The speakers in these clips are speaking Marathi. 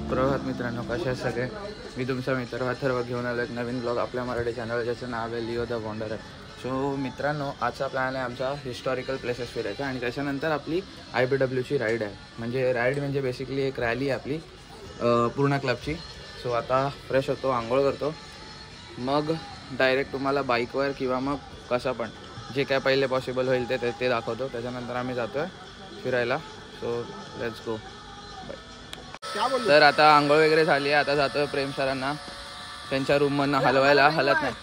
सुप्रभात मित्रांनो, कसे आहेत सगळे. मी तुमचा मित्र अथर्व घेऊन आलो एक नवीन ब्लॉग आपल्या मराठी चॅनल, ज्याचं नाव आहे लिओ द वॉन्डरर. सो मित्रांनो, आजचा प्लॅन आहे आमचा हिस्टॉरिकल प्लेसेस फिरायचा आणि त्याच्यानंतर आपली IBWची राईड आहे. म्हणजे बेसिकली एक रॅली आहे आपली पूर्ण क्लबची. सो आता फ्रेश होतो, आंघोळ करतो, मग डायरेक्ट तुम्हाला बाईकवर किंवा मग कसं पण जे काय पहिले पॉसिबल होईल ते दाखवतो. त्याच्यानंतर आम्ही जातो आहे फिरायला. So let's go. तर आता आंघोळ वगैरे झाली आहे. आता जातोय प्रेम सरांना त्यांच्या रूममधनं हलवायला. हलत नाही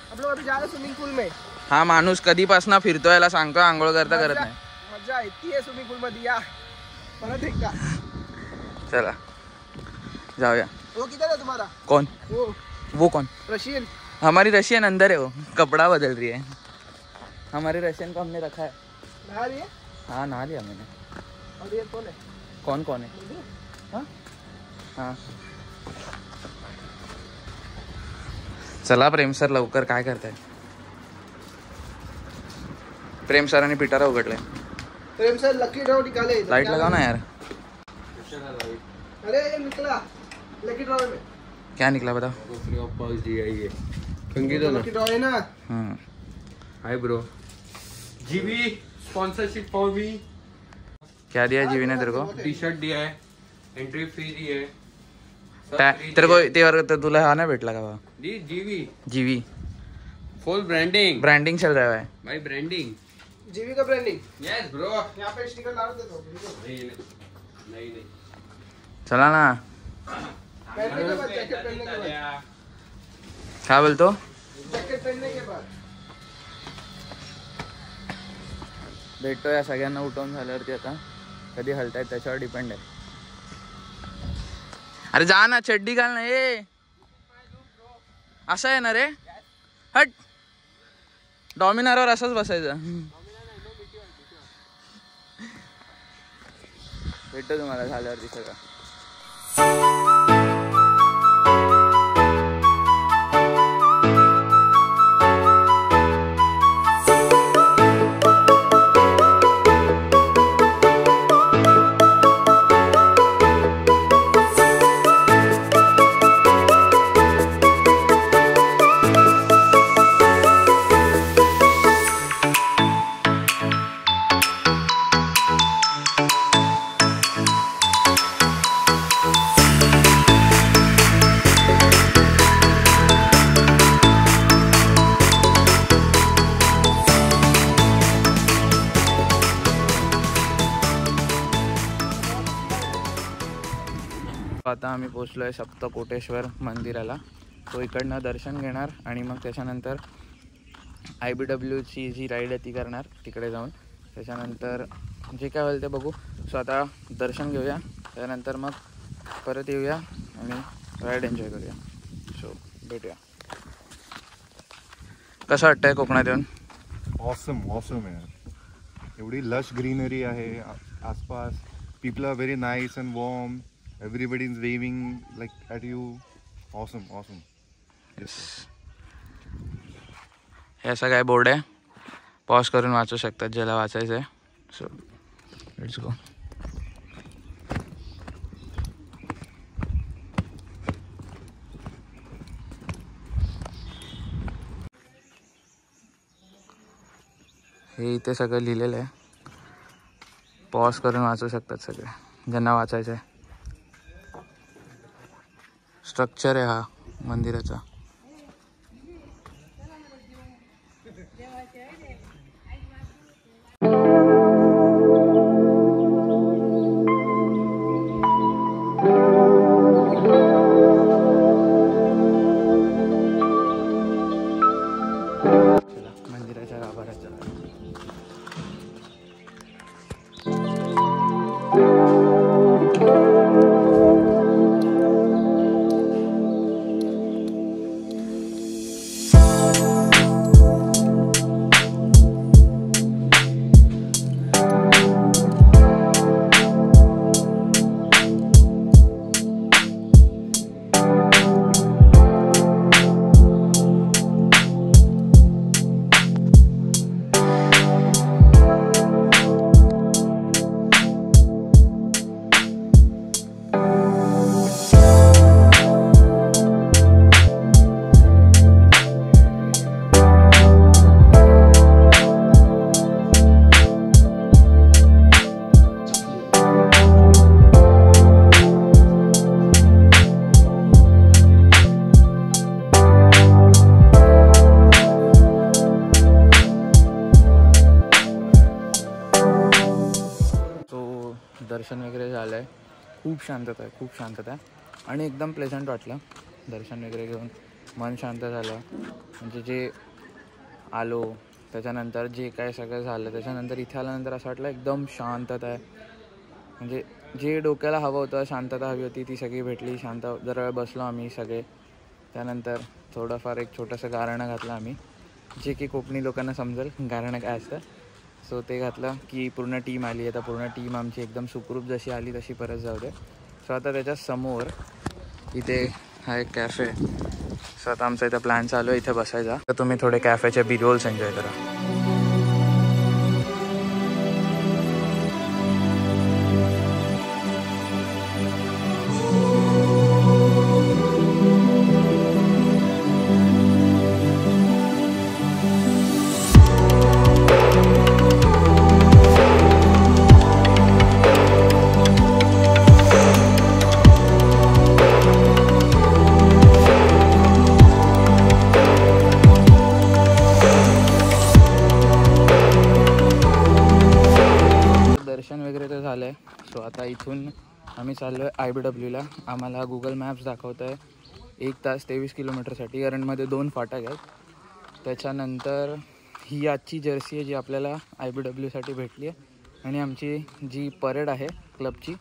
स्विमिंग पूल में. हा माणूस कधीपासून फिरतोय, याला सांगतोय आंघोळ करता करत नाही. मजा येते स्विमिंग पूल मध्ये. या परत एकदा चला जाऊया. वो किधर है तुम्हारा? कौन? वो कौन? रशियन. हमारी रशियन अंदर है, वो कपड़ा बदल रही है. हमारी रशियन को हमने रखा है. नहा रही है? हाँ नहा लिया मैंने. और ये कौन है? कौन है? हाँ हाँ. चला प्रेम सर लवकर, काय करताय? प्रेम सरांनी पिटारा उघडलाय. प्रेम सर लकी ड्रॉ निकाले. लाइट लगाओ ना यार. अरे निकला लकी ड्रॉ में. क्या निकला बताओ. लकी ड्रॉ है ना. Hi bro. जीवी स्पॉन्सरशिप फॉर मी. क्या दिया जीवी ने तेरे को? टी शर्ट दिया है, एंट्री फ्री दी है. तेरे को ते तुला हा ना भेटला का बा? जीवी फुल ब्रांडिंग चल रहा है भाई. ब्रांडिंग जीवी का ब्रांडिंग. Yes bro. यहाँ पे स्टिकर डाल दे दो. नहीं चला ना. पहनने के बाद जैकेट पहनने के बाद. क्या बोलतो? जॅकेट पहनने के बाद भेटतो या सगळ्यांना उठवून झाल्यावरती. आता कधी हलतायत त्याच्यावर डिपेंड आहे. अरे जा ना, चड्डी घाल ना. ए असं आहे ना रे. हट. डॉमिनारवर असंच बसायचं. भेटतो तुम्हाला झाल्यावरती सगळं. आता आम्ही पोचलो आहे सप्तकोटेश्वर मंदिराला. तो इकडनं दर्शन घेणार आणि मग त्याच्यानंतर IBWची जी राईड आहे ती करणार तिकडे जाऊन. त्याच्यानंतर जे काय होईल ते बघू. सो आता दर्शन घेऊया, त्यानंतर मग परत येऊया आणि राईड एन्जॉय करूया. सो भेटूया. कसं वाटतंय कोकणात येऊन? ऑसम यार. एवढी लश ग्रीनरी आहे आसपास. People are very nice and warm. Everybody is waving like at you. Awesome. Yes. हे असं काय बोर्ड आहे, पॉज करून वाचू शकतात ज्याला वाचायचं आहे. So let's go. हे इथे सगळं लिहिलेलं आहे, पॉज करून वाचू शकतात सगळे ज्यांना वाचायचं आहे. स्ट्रक्चर आहे हा मंदिराचा. मंदिराच्या गाभाऱ्यात चला. दर्शन वगैरे झालं आहे. खूप शांतता आहे आणि एकदम प्लेझंट वाटलं. दर्शन वगैरे घेऊन मन शांत झालं. म्हणजे जे आलो त्याच्यानंतर जे काय सगळं झालं त्याच्यानंतर इथे आल्यानंतर असं वाटलं एकदम शांतता आहे. म्हणजे जे डोक्याला हवं होतं, शांतता हवी होती, ती सगळी भेटली. शांत जरा वेळ बसलो आम्ही सगळे. त्यानंतर थोडंफार एक छोटंसं गारणं घातलं आम्ही, जे की कोकणी लोकांना समजेल गारणं काय असतं. सो ते घातलं की पूर्ण टीम आली. आता पूर्ण टीम आमची एकदम सुखरूप जशी आली तशी परत जाऊ दे. सो आता त्याच्या समोर इथे हा एक कॅफे. सो आता आमचा इथं प्लॅन चालू आहे इथे बसायचा. तर तुम्ही थोडे कॅफेचे व्हिडिओज एन्जॉय करा. दर्शन वगैरे तर झालं आहे. सो आता इथून आम्ही चाललो आहे IBWला. आम्हाला गुगल मॅप्स दाखवत आहे 1 तास 23 किलोमीटरसाठी. एरंडमध्ये 2 फाटक आहेत. त्याच्यानंतर ही आजची जर्सी आहे जी आपल्याला IBWसाठी भेटली आहे. आणि आमची जी परेड आहे क्लबची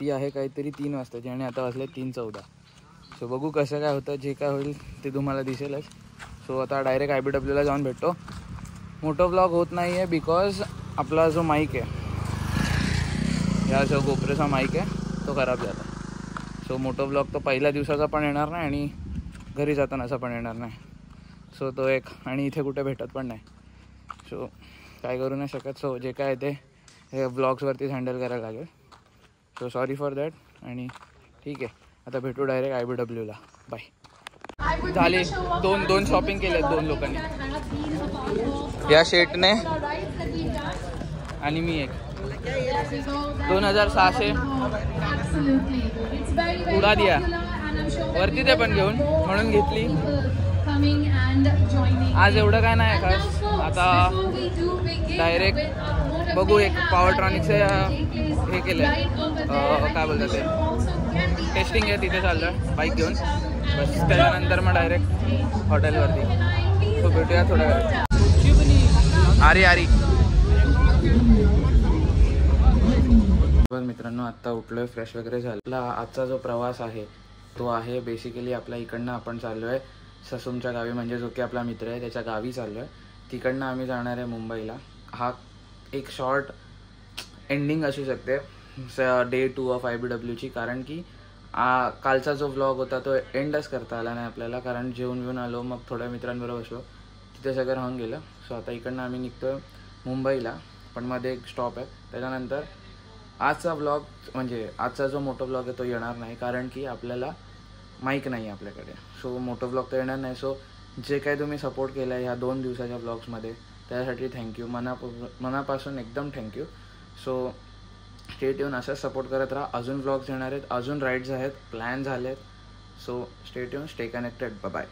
ती आहे काहीतरी 3 वाजताची आणि आता वाजले 3:14. सो बघू कसं काय होतं. जे काय होईल ते तुम्हाला दिसेलच. सो आता डायरेक्ट IBWला जाऊन भेटतो. मोठं व्लॉग होत नाही आहे बिकॉज आपला जो माईक आहे, ह्या जो गोप्रोचा माईक आहे तो खराब झाला. सो मोठं ब्लॉग तो पहिल्या दिवसाचा पण येणार नाही आणि घरी जातानाचा पण येणार नाही. सो तो एक, आणि इथे कुठे भेटत पण नाही. सो काय करू नाही शकत. सो जे काय ते हे ब्लॉग्सवरतीच हँडल करायला लागेल. So sorry for that. आणि ठीक आहे, आता भेटू डायरेक्ट IBWला. बाय. झाले दोन शॉपिंग केले 2 लोकांनी. या शेटने आणि मी एक 2600 उडा दिया वरती ते पण घेऊन म्हणून घेतली. आज एवढं काय नाही खास. आता डायरेक्ट बघू. एक पॉवरट्रॉनिकचे हे केलं आहे, काय बोलतात ते, टेस्टिंग आहे. तिथे चाललं आहे बाईक घेऊन. बस त्याच्यानंतर मग डायरेक्ट हॉटेलवरती. तो भेटूया थोड्या वेळ. आरी मित्रांनो, आत्ता उठलोय, फ्रेश वगैरे झाला. आजचा जो प्रवास आहे तो आहे बेसिकली आपल्या इकडनं आपण चाललो आहे ससूमच्या गावी, म्हणजे जो की आपला मित्र आहे त्याच्या गावी चाललो आहे. तिकडनं आम्ही जाणार आहे मुंबईला. हा एक शॉर्ट एंडिंग असू शकते डे 2 ऑफ IBWची. कारण की कालचा जो व्लॉग होता तो एंडच करता आला नाही आपल्याला, कारण जेवून आलो, मग थोड्या मित्रांबरोबर बसलो, तिथे सगळं राहून गेलं. सो आता इकडनं आम्ही निघतो मुंबईला, पण मध्ये एक स्टॉप आहे. त्याच्यानंतर आजचा व्लॉग, म्हणजे आजचा जो मोठा व्लॉग आहे तो येणार नाही, कारण की आपल्याला माईक नाही आहे आपल्याकडे. सो मोठा व्लॉग तर येणार नाही. सो जे काही तुम्ही सपोर्ट केला आहे ह्या 2 दिवसाच्या व्लॉग्समध्ये त्यासाठी थँक्यू, मनापासून एकदम थँक्यू. सो स्टेट येऊन असंच सपोर्ट करत राहा. अजून व्लॉग्स येणार आहेत, अजून राईड्स आहेत, प्लॅन झाले आहेत. सो स्टेट येऊन, स्टे कनेक्टेड. बाय.